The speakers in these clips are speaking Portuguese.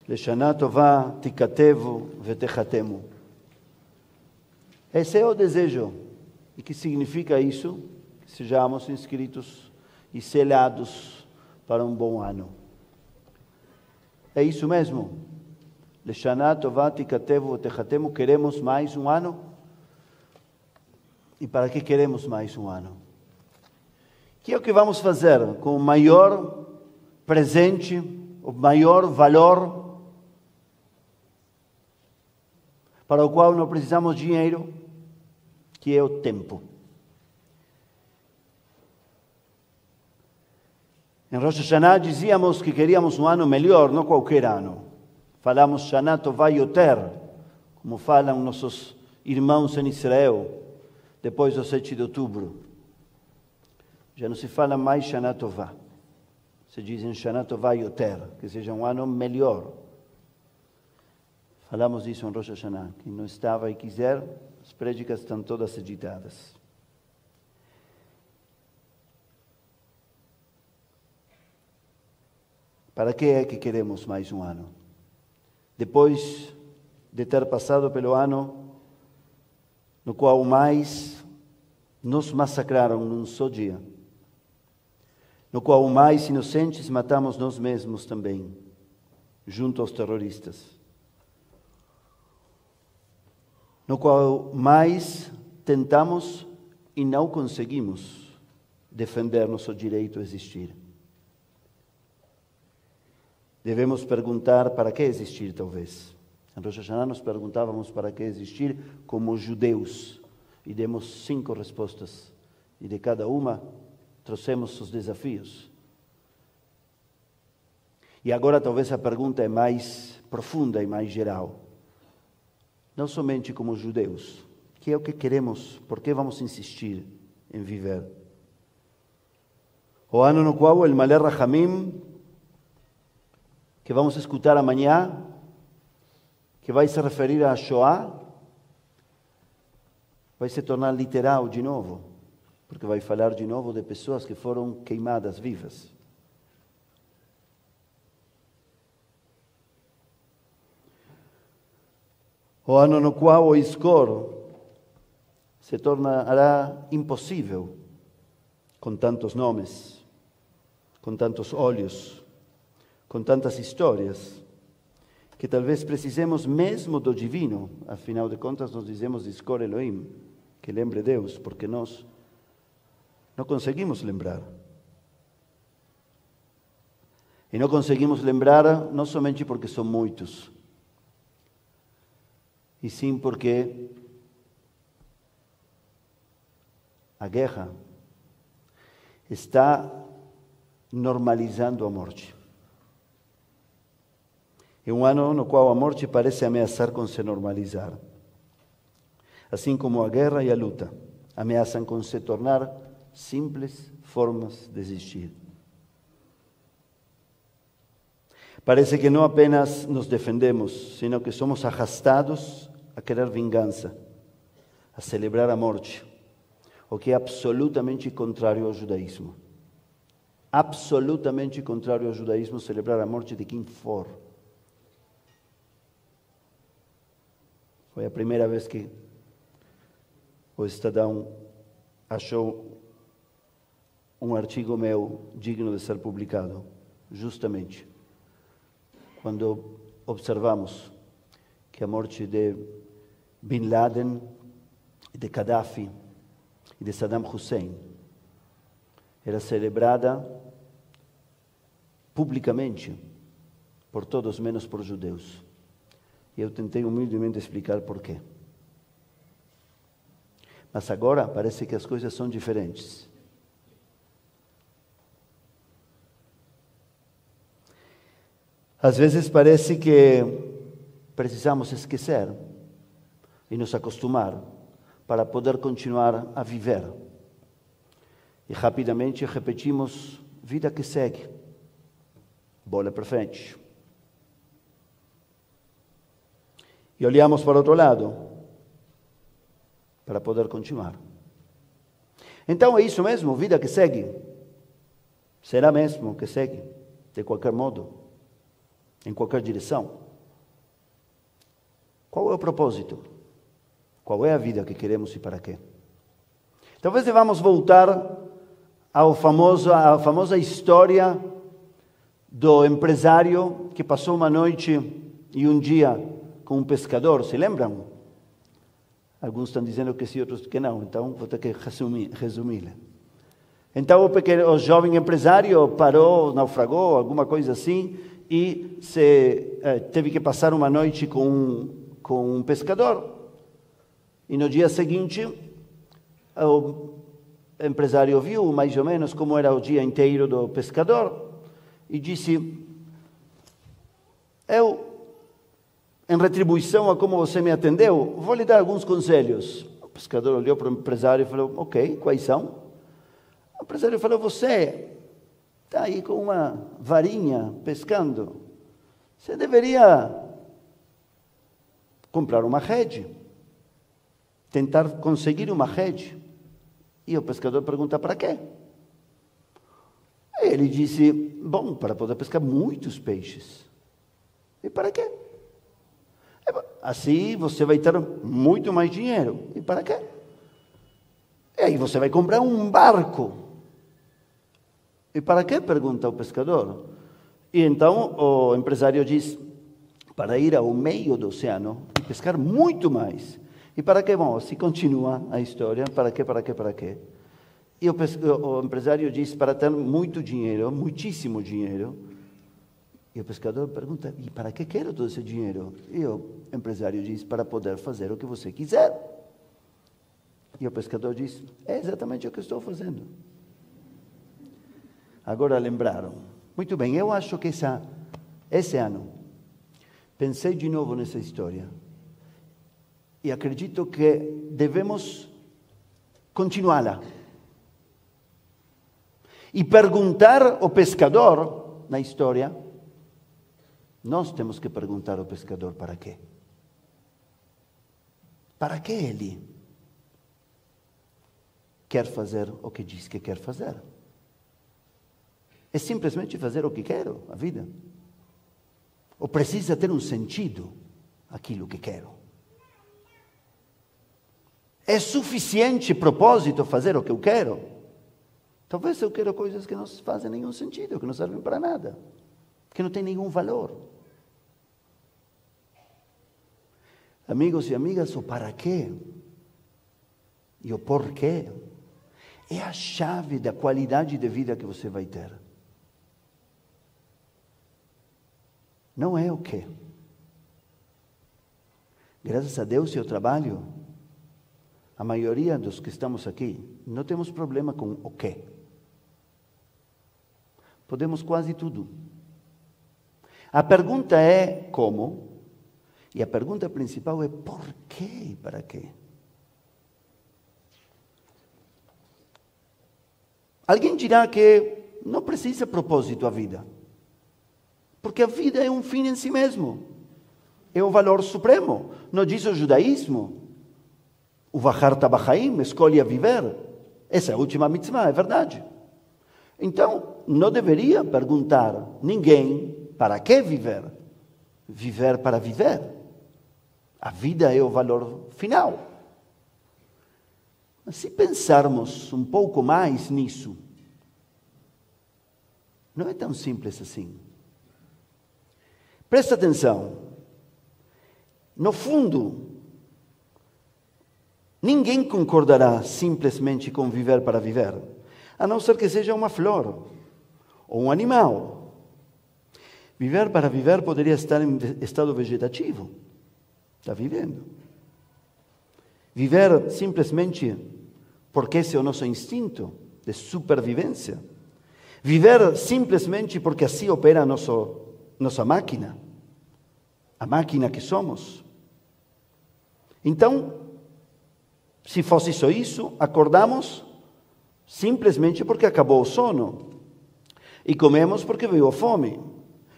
Leshana Tová tikatevu vetechatemu. Esse é o desejo. E que significa isso? Que sejamos inscritos e selados para um bom ano. É isso mesmo. Leshana Tová tikatevu vetechatemu. Queremos mais um ano? E para que queremos mais um ano? Que é o que vamos fazer com o maior presente, o maior valor, para o qual não precisamos de dinheiro, que é o tempo. Em Rosh Hashanah dizíamos que queríamos um ano melhor, não qualquer ano. Falamos Shana Tová Yoter, como falam nossos irmãos em Israel, depois do 7 de outubro. Já não se fala mais Shana Tová. Se dizem Shana Tová Yoter, que seja um ano melhor. Falamos disso em Rosh Hashanah. Quem não estava e quiser, as prédicas estão todas editadas. Para que é que queremos mais um ano? Depois de ter passado pelo ano no qual mais nos massacraram num só dia, no qual mais inocentes matamos nós mesmos também, junto aos terroristas, no qual mais tentamos e não conseguimos defender nosso direito a existir. Devemos perguntar para que existir, talvez. Em Rosh Hashanah nos perguntávamos para que existir como judeus e demos 5 respostas. E de cada uma trouxemos os desafios. E agora talvez a pergunta é mais profunda e mais geral. Não somente como judeus, que é o que queremos, por que vamos insistir em viver? O ano no qual o Malé Rahamim, que vamos escutar amanhã, que vai se referir à Shoah, vai se tornar literal de novo, porque vai falar de novo de pessoas que foram queimadas vivas. O ano no qual o Iskor se tornará impossível, com tantos nomes, com tantos olhos, com tantas histórias, que talvez precisemos mesmo do divino. Afinal de contas, nós dizemos Iskor Elohim, que lembre Deus, porque nós não conseguimos lembrar. E não conseguimos lembrar não somente porque são muitos, e sim porque a guerra está normalizando a morte. É um ano no qual a morte parece ameaçar com se normalizar. Assim como a guerra e a luta ameaçam com se tornar simples formas de existir. Parece que não apenas nos defendemos, sino que somos arrastados a querer vingança, a celebrar a morte, o que é absolutamente contrário ao judaísmo. Absolutamente contrário ao judaísmo celebrar a morte de quem for. Foi a primeira vez que o Estadão achou um artigo meu digno de ser publicado, justamente quando observamos que a morte de Bin Laden, de Gaddafi e de Saddam Hussein era celebrada publicamente por todos, menos por judeus. E eu tentei humildemente explicar por quê. Mas agora parece que as coisas são diferentes. Às vezes parece que precisamos esquecer e nos acostumar para poder continuar a viver. E rapidamente repetimos, vida que segue, bola para frente. E olhamos para o outro lado para poder continuar. Então é isso mesmo, vida que segue. Será mesmo que segue, de qualquer modo. em qualquer direção. Qual é o propósito? Qual é a vida que queremos e para quê? Talvez devamos voltar à famosa história do empresário que passou uma noite e um dia com um pescador. Se lembram? Alguns estão dizendo que sim, outros que não. Então, vou ter que resumir. Então, o jovem empresário parou, naufragou, alguma coisa assim, e teve que passar uma noite com um pescador. E no dia seguinte, o empresário viu mais ou menos como era o dia inteiro do pescador e disse: eu, em retribuição a como você me atendeu, vou lhe dar alguns conselhos. O pescador olhou para o empresário e falou: ok, quais são? O empresário falou: você está aí com uma varinha pescando. Você deveria comprar uma rede, tentar conseguir uma rede. E o pescador pergunta: para quê? Ele disse: bom, para poder pescar muitos peixes. E para quê? Assim você vai ter muito mais dinheiro. E para quê? E aí você vai comprar um barco. E para quê? Pergunta o pescador. E então o empresário diz: para ir ao meio do oceano e pescar muito mais. E para quê? Bom, se continua a história, para quê, para quê, para quê? E o empresário diz: para ter muito dinheiro, muitíssimo dinheiro. E o pescador pergunta: e para que quero todo esse dinheiro? E o empresário diz: para poder fazer o que você quiser. E o pescador diz: é exatamente o que estou fazendo. Agora lembraram. Muito bem, eu acho que esse ano pensei de novo nessa história. E acredito que devemos continuá-la. E perguntar ao pescador, na história, nós temos que perguntar ao pescador para quê? Para que ele quer fazer o que diz que quer fazer? É simplesmente fazer o que quero, a vida? Ou precisa ter um sentido aquilo que quero? É suficiente propósito fazer o que eu quero? Talvez eu quero coisas que não fazem nenhum sentido, que não servem para nada, que não têm nenhum valor. Amigos e amigas, o para quê e o porquê é a chave da qualidade de vida que você vai ter. Não é o quê. Graças a Deus e ao trabalho, a maioria dos que estamos aqui não temos problema com o quê. Podemos quase tudo. A pergunta é como, e a pergunta principal é por quê e para quê. Alguém dirá que não precisa propósito a vida, porque a vida é um fim em si mesmo, é o valor supremo. Não diz o judaísmo: o Vacharta Bachaim, escolhe a viver. Essa é a última mitzvah, é verdade. Então, não deveria perguntar ninguém para que viver. Viver para viver. A vida é o valor final. Mas se pensarmos um pouco mais nisso, não é tão simples assim. Presta atenção. No fundo, ninguém concordará simplesmente com viver para viver, a não ser que seja uma flor ou um animal. Viver para viver poderia estar em estado vegetativo. Está vivendo. Viver simplesmente porque esse é o nosso instinto de supervivência. Viver simplesmente porque assim opera nossa máquina, a máquina que somos. Então, se fosse só isso, acordamos simplesmente porque acabou o sono. E comemos porque veio a fome.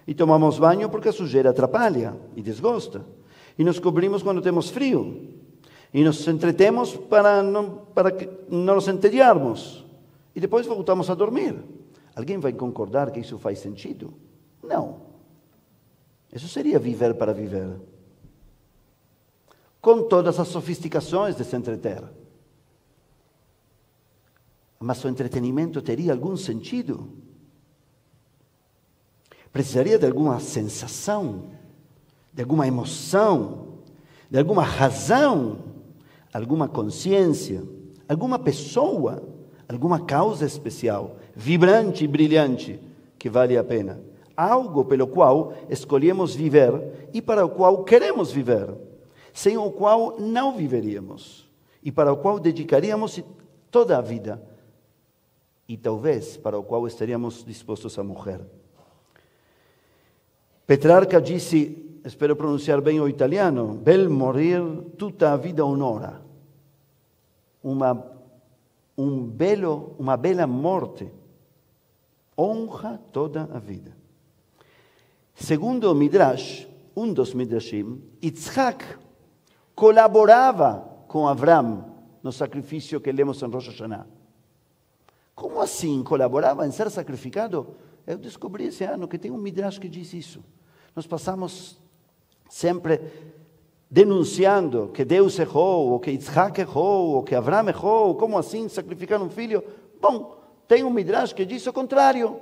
E tomamos banho porque a sujeira atrapalha e desgosta. E nos cobrimos quando temos frio. E nos entretemos para que não nos entediarmos. E depois voltamos a dormir. Alguém vai concordar que isso faz sentido? Não. Isso seria viver para viver. Com todas as sofisticações de se entreter. Mas o entretenimento teria algum sentido? Precisaria de alguma sensação, de alguma emoção, de alguma razão, alguma consciência, alguma pessoa, alguma causa especial, vibrante e brilhante, que vale a pena. Algo pelo qual escolhemos viver e para o qual queremos viver, sem o qual não viveríamos e para o qual dedicaríamos toda a vida e talvez para o qual estaríamos dispostos a morrer. Petrarca disse, espero pronunciar bem o italiano, bel morir tutta a vida onora. Uma bela morte honra toda a vida. Segundo o Midrash, um dos Midrashim, Yitzhak colaborava com Avram no sacrifício que lemos em Rosh Hashanah. Como assim colaborava em ser sacrificado? Eu descobri esse ano que tem um Midrash que diz isso. Nós passamos sempre denunciando que Deus errou, ou que Yitzhak errou, ou que Avram errou, como assim sacrificar um filho? Bom, tem um Midrash que diz o contrário,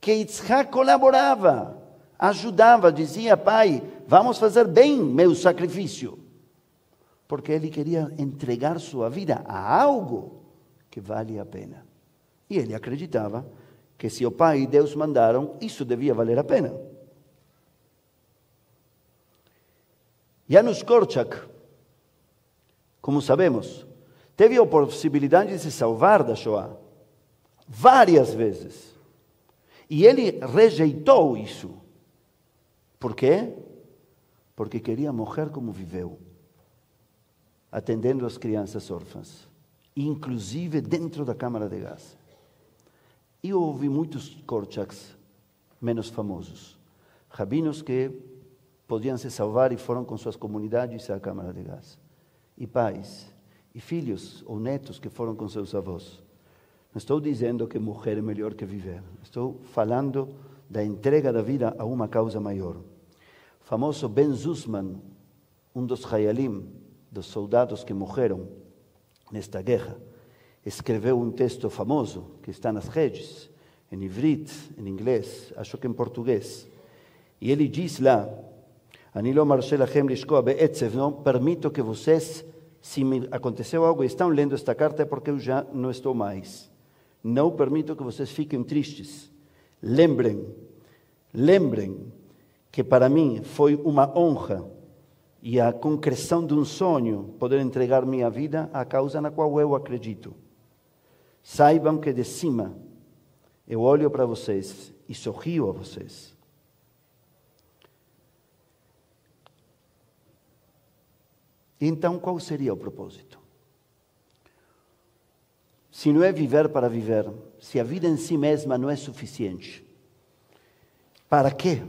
que Yitzhak colaborava, ajudava, dizia, pai, vamos fazer bem meu sacrifício, porque ele queria entregar sua vida a algo que vale a pena. E ele acreditava que se o pai e Deus mandaram, isso devia valer a pena. Janusz Korczak, como sabemos, teve a possibilidade de se salvar da Shoah várias vezes. E ele rejeitou isso. Por quê? Porque queria morrer como viveu, atendendo as crianças órfãs, inclusive dentro da câmara de gás. E eu ouvi muitos Korczaks menos famosos, rabinos que podiam se salvar e foram com suas comunidades à câmara de gás. E pais, e filhos ou netos que foram com seus avós. Não estou dizendo que morrer é melhor que viver. Estou falando da entrega da vida a uma causa maior. O famoso Ben Zussman, um dos Hayalim, dos soldados que morreram nesta guerra, escreveu um texto famoso que está nas redes, em ivrit, em inglês, acho que em português. E ele diz lá, אני לא מרשה לכם לשקוע בעצב, não permito que vocês, se me aconteceu algo e estão lendo esta carta é porque eu já não estou mais. Não permito que vocês fiquem tristes. Lembrem que para mim foi uma honra e a concreção de um sonho poder entregar minha vida à causa na qual eu acredito. Saibam que de cima eu olho para vocês e sorrio a vocês. Então, qual seria o propósito? Se não é viver para viver, se a vida em si mesma não é suficiente, para que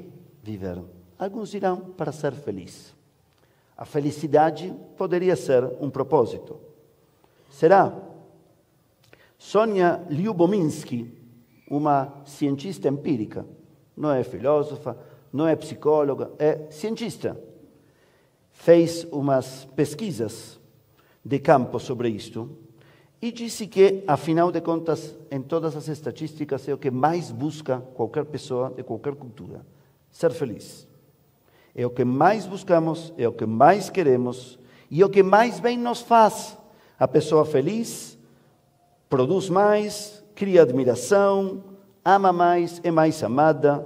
viver? Alguns dirão para ser feliz. A felicidade poderia ser um propósito. Será? Sonia Lyubomirsky, uma cientista empírica, não é filósofa, não é psicóloga, é cientista, fez umas pesquisas de campo sobre isto e disse que, afinal de contas, em todas as estatísticas, é o que mais busca qualquer pessoa de qualquer cultura, ser feliz. É o que mais buscamos, é o que mais queremos e é o que mais bem nos faz. A pessoa feliz produz mais, cria admiração, ama mais, é mais amada,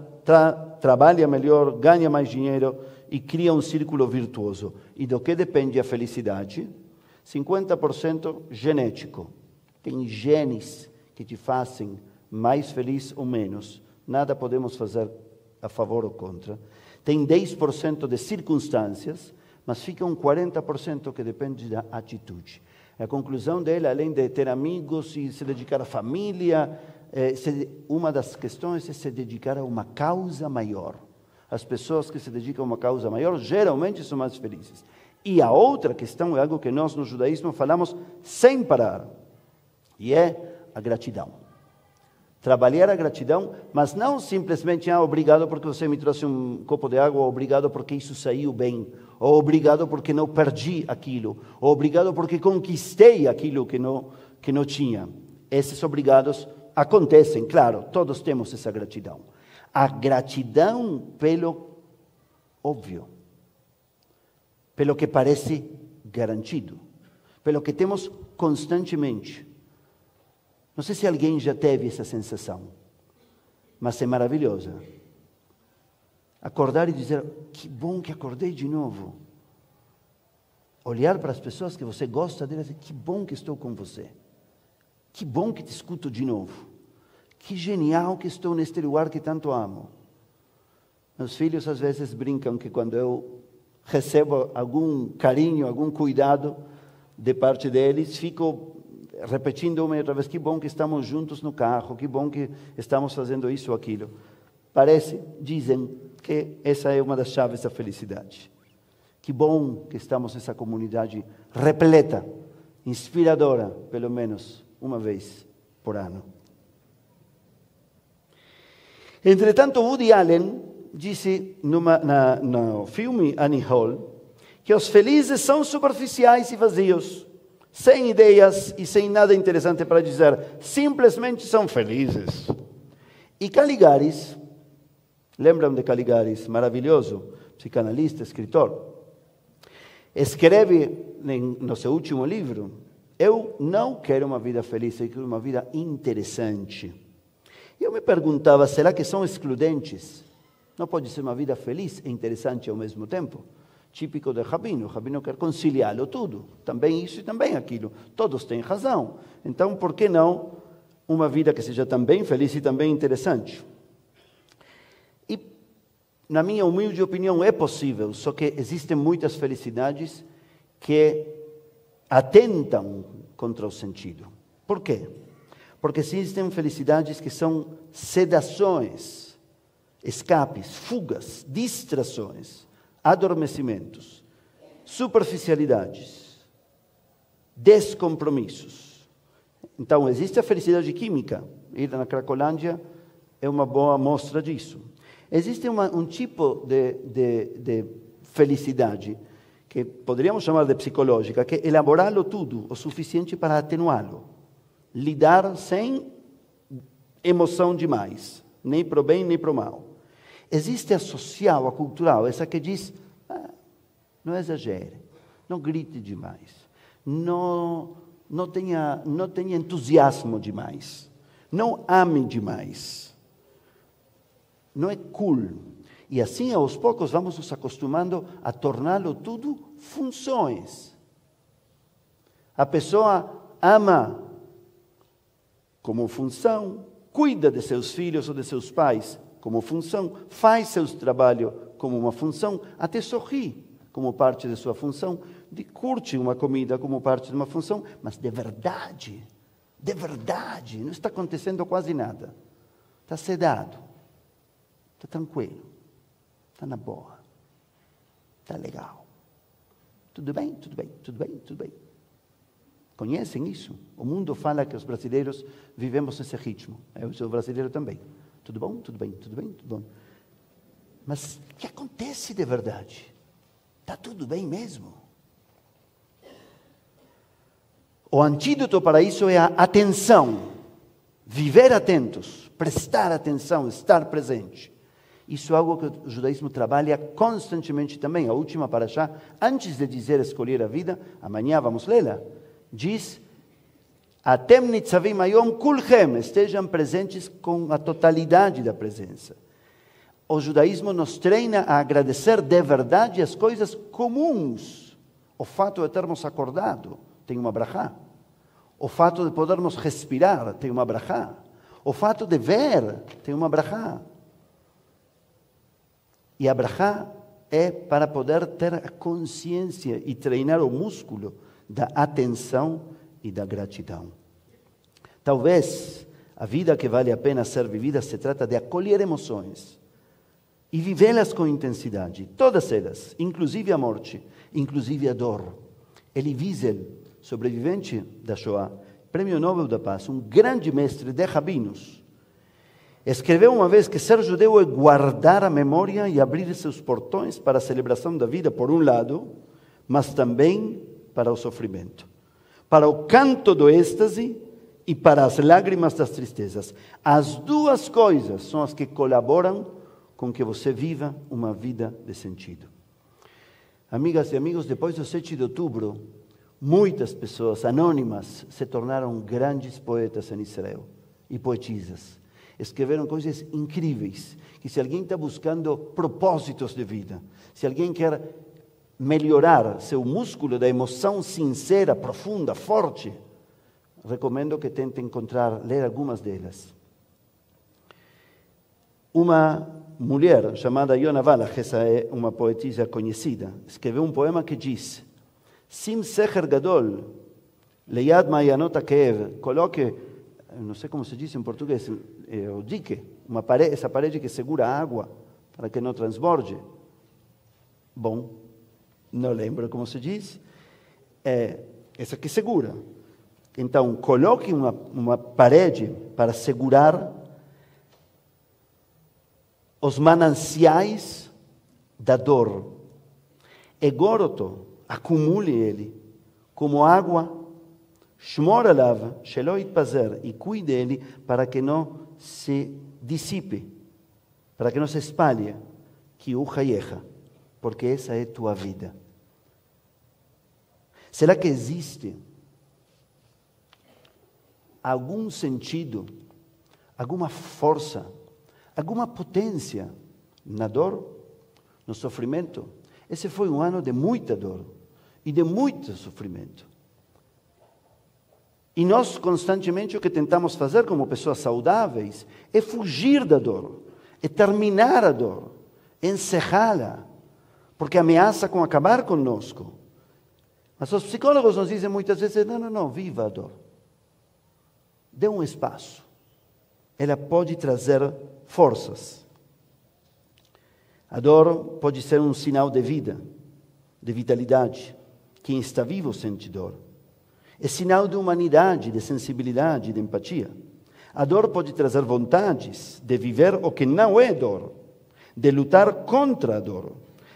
trabalha melhor, ganha mais dinheiro e cria um círculo virtuoso. E do que depende a felicidade? 50% genético. Tem genes que te fazem mais feliz ou menos. Nada podemos fazer a favor ou contra. Tem 10% de circunstâncias, mas fica um 40% que depende da atitude. A conclusão dele, além de ter amigos e se dedicar à família, uma das questões é se dedicar a uma causa maior. As pessoas que se dedicam a uma causa maior geralmente são mais felizes. E a outra questão é algo que nós no judaísmo falamos sem parar, e é a gratidão. Trabalhar a gratidão, mas não simplesmente, obrigado porque você me trouxe um copo de água, ou obrigado porque isso saiu bem, ou obrigado porque não perdi aquilo, ou obrigado porque conquistei aquilo que não tinha. Esses obrigados acontecem, claro, todos temos essa gratidão. A gratidão pelo óbvio, pelo que parece garantido, pelo que temos constantemente. Não sei se alguém já teve essa sensação, mas é maravilhosa. Acordar e dizer, que bom que acordei de novo. Olhar para as pessoas que você gosta delas e dizer, que bom que estou com você. Que bom que te escuto de novo. Que genial que estou neste lugar que tanto amo. Meus filhos às vezes brincam que quando eu recebo algum carinho, algum cuidado de parte deles, fico repetindo uma e outra vez, que bom que estamos juntos no carro, que bom que estamos fazendo isso ou aquilo. Dizem que essa é uma das chaves da felicidade. Que bom que estamos nessa comunidade repleta, inspiradora, pelo menos uma vez por ano. Entretanto, Woody Allen disse no filme Annie Hall que os felizes são superficiais e vazios, sem ideias e sem nada interessante para dizer, simplesmente são felizes. E Caligaris, lembram de Caligaris, maravilhoso, psicanalista, escritor, escreve no seu último livro, eu não quero uma vida feliz, eu quero uma vida interessante. E eu me perguntava, será que são excludentes? Não pode ser uma vida feliz e interessante ao mesmo tempo? Típico do rabino. O rabino quer conciliá-lo tudo. Também isso e também aquilo. Todos têm razão. Então, por que não uma vida que seja também feliz e também interessante? E, na minha humilde opinião, é possível. Só que existem muitas felicidades que atentam contra o sentido. Por quê? Porque existem felicidades que são sedações, escapes, fugas, distrações, adormecimentos, superficialidades, descompromissos. Então, existe a felicidade química. Ir na Cracolândia é uma boa amostra disso. Existe um tipo de felicidade que poderíamos chamar de psicológica, que é elaborá-lo tudo o suficiente para atenuá-lo. Lidar sem emoção demais, nem para o bem, nem para o mal. Existe a social, a cultural, essa que diz, não exagere, não grite demais, não tenha entusiasmo demais, não ame demais, não é cool. E assim, aos poucos, vamos nos acostumando a torná-lo tudo funções. A pessoa ama como função, cuida de seus filhos ou de seus pais como função, faz seu trabalho como uma função, até sorri como parte de sua função, curte uma comida como parte de uma função, mas de verdade, não está acontecendo quase nada. Está sedado, está tranquilo, está na boa, está legal. Tudo bem, tudo bem, tudo bem, tudo bem. Conhecem isso? O mundo fala que os brasileiros vivemos nesse ritmo. Eu sou brasileiro também. Tudo bom? Tudo bem? Tudo bem? Tudo bom? Mas o que acontece de verdade? Está tudo bem mesmo? O antídoto para isso é a atenção. Viver atentos, prestar atenção, estar presente. Isso é algo que o judaísmo trabalha constantemente também. A última parashá, antes de dizer escolher a vida, amanhã vamos lê-la, diz: Atem nitzavim hayom kulchem, estejam presentes com a totalidade da presença. O judaísmo nos treina a agradecer de verdade as coisas comuns. O fato de termos acordado tem uma brachá. O fato de podermos respirar tem uma brachá. O fato de ver tem uma brachá. E a brachá é para poder ter a consciência e treinar o músculo da atenção e da gratidão. Talvez a vida que vale a pena ser vivida se trata de acolher emoções e vivê-las com intensidade, todas elas, inclusive a morte, inclusive a dor. Elie Wiesel, sobrevivente da Shoah, Prêmio Nobel da Paz, um grande mestre de rabinos, Escreveu uma vez que ser judeu é guardar a memória e abrir seus portões para a celebração da vida, por um lado, mas também para o sofrimento, para o canto do êxtase e para as lágrimas das tristezas. As duas coisas são as que colaboram com que você viva uma vida de sentido. Amigas e amigos, depois do 7 de outubro, muitas pessoas anônimas se tornaram grandes poetas em Israel e poetisas. Escreveram coisas incríveis, que se alguém está buscando propósitos de vida, se alguém quer melhorar seu músculo da emoção sincera, profunda, forte, recomendo que tente ler algumas delas. Uma mulher chamada Yona Wallach, essa é uma poetisa conhecida, escreveu um poema que diz: Sim secher gadol, leyad mayanot hakev, coloque, não sei como se diz em português, o dique, essa parede que segura a água para que não transborde. Bom, não lembro como se diz, essa que segura. Então, coloque uma parede para segurar os mananciais da dor. Egoroto, acumule ele como água, shmor alav, shelo yitpazer, e cuide dele para que não se dissipe, para que não se espalhe, que u hayecha, porque essa é tua vida. Será que existe algum sentido, alguma força, alguma potência na dor, no sofrimento? Esse foi um ano de muita dor e de muito sofrimento. E nós constantemente o que tentamos fazer como pessoas saudáveis é fugir da dor, é terminar a dor, é encerrá-la, porque ameaça com acabar conosco. Mas os psicólogos nos dizem muitas vezes: não, viva a dor. Dê um espaço. Ela pode trazer forças. A dor pode ser um sinal de vida, de vitalidade. Quem está vivo sente dor. É sinal de humanidade, de sensibilidade, de empatia. A dor pode trazer vontades de viver o que não é dor, de lutar contra a dor,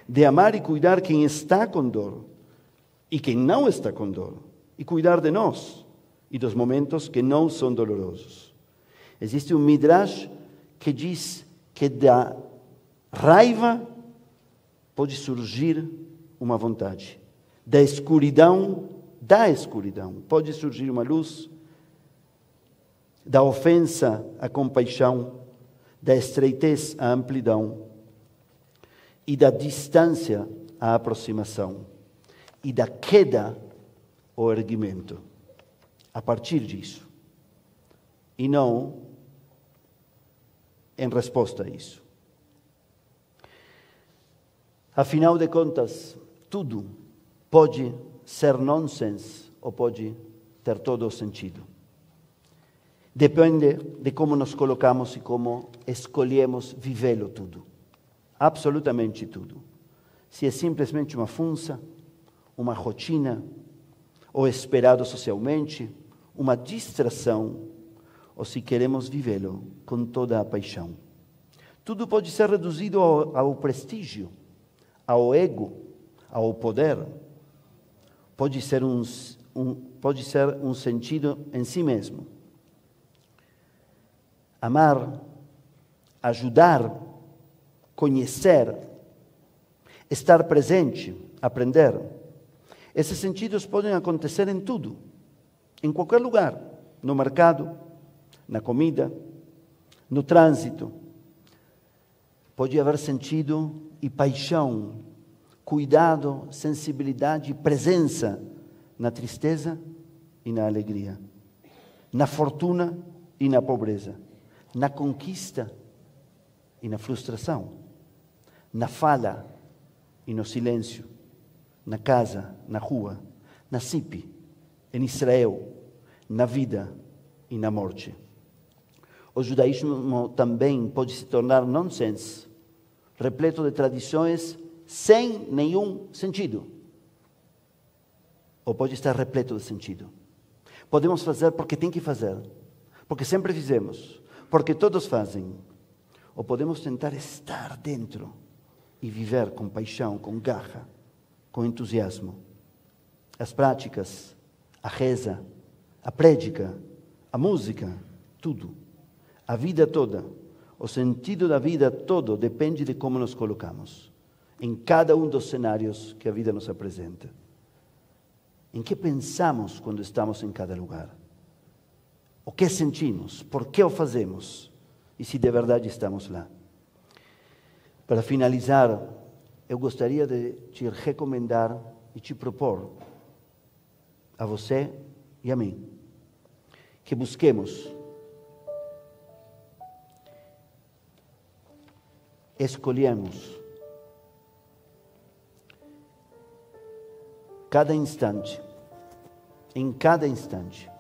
de amar e cuidar quem está com dor e quem não está com dor, e cuidar de nós e dos momentos que não são dolorosos. Existe um midrash que diz que da raiva pode surgir uma vontade, da escuridão pode surgir uma luz, da ofensa a compaixão, da estreitez a amplidão, e da distância a aproximação, e da queda ao erguimento. A partir disso, e não em resposta a isso. Afinal de contas, tudo pode ser nonsense ou pode ter todo o sentido. Depende de como nos colocamos e como escolhemos vivê-lo tudo. Absolutamente tudo. Se é simplesmente uma função, uma rotina, ou esperado socialmente, uma distração, ou se queremos vivê-lo com toda a paixão. Tudo pode ser reduzido ao prestígio, ao ego, ao poder. Pode ser um sentido em si mesmo. Amar, ajudar, conhecer, estar presente, aprender. Esses sentidos podem acontecer em tudo, em qualquer lugar, no mercado, na comida, no trânsito. Pode haver sentido e paixão, cuidado, sensibilidade e presença na tristeza e na alegria, na fortuna e na pobreza, na conquista e na frustração, na fala e no silêncio, na casa, na rua, na CIP, em Israel, na vida e na morte. O judaísmo também pode se tornar nonsense, repleto de tradições sem nenhum sentido. Ou pode estar repleto de sentido. Podemos fazer porque tem que fazer, porque sempre fizemos, porque todos fazem. Ou podemos tentar estar dentro e viver com paixão, com garra, com entusiasmo. As práticas, a reza, a prédica, a música, tudo. A vida toda, o sentido da vida todo depende de como nos colocamos em cada um dos cenários que a vida nos apresenta. Em que pensamos quando estamos em cada lugar? O que sentimos? Por que o fazemos? E se de verdade estamos lá? Para finalizar, eu gostaria de te recomendar e te propor, a você e a mim, que busquemos escolhemos cada instante, em cada instante,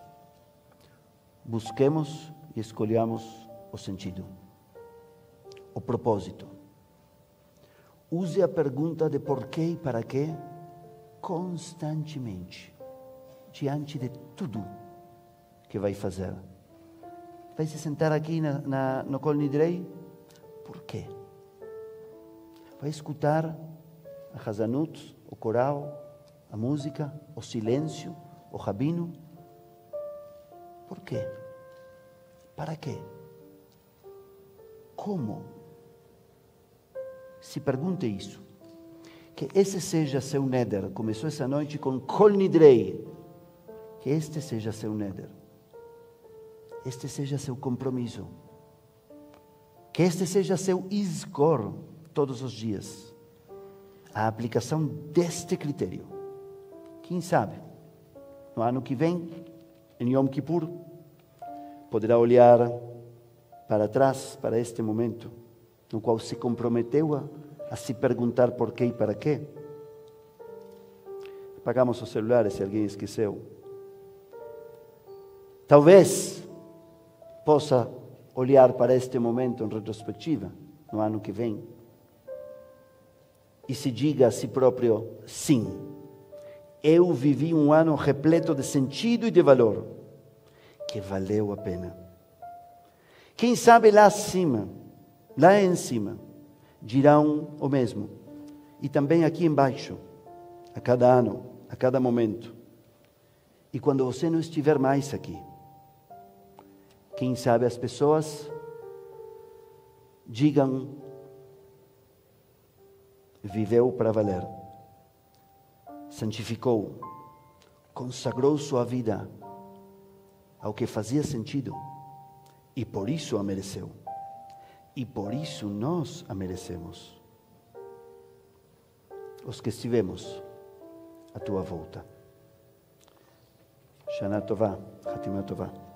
busquemos e escolhamos o sentido, o propósito. Use a pergunta de por quê e para quê constantemente, diante de tudo que vai fazer. Vai se sentar aqui no Kol Nidrei? Por quê? Vai escutar a Hazanut, o coral, a música, o silêncio, o rabino? Por quê? Para quê? Como? Se pergunte isso. Que esse seja seu neder. Começou essa noite com Kol Nidrei. Que este seja seu neder. Este seja seu compromisso. Que este seja seu izkor todos os dias. A aplicação deste critério. Quem sabe, no ano que vem, em Yom Kippur, poderá olhar para trás, para este momento, no qual se comprometeu a se perguntar por quê e para quê. Apagamos os celulares se alguém esqueceu. Talvez possa olhar para este momento em retrospectiva, no ano que vem, e se diga a si próprio, sim, eu vivi um ano repleto de sentido e de valor, que valeu a pena. Quem sabe lá acima, lá em cima, dirão o mesmo. E também aqui embaixo, a cada ano, a cada momento. E quando você não estiver mais aqui, quem sabe as pessoas digam, viveu para valer. Santificou, consagrou sua vida ao que fazia sentido e por isso a mereceu. E por isso nós a merecemos. Os que estivemos à tua volta. Shana Tová, Hatimah Tová.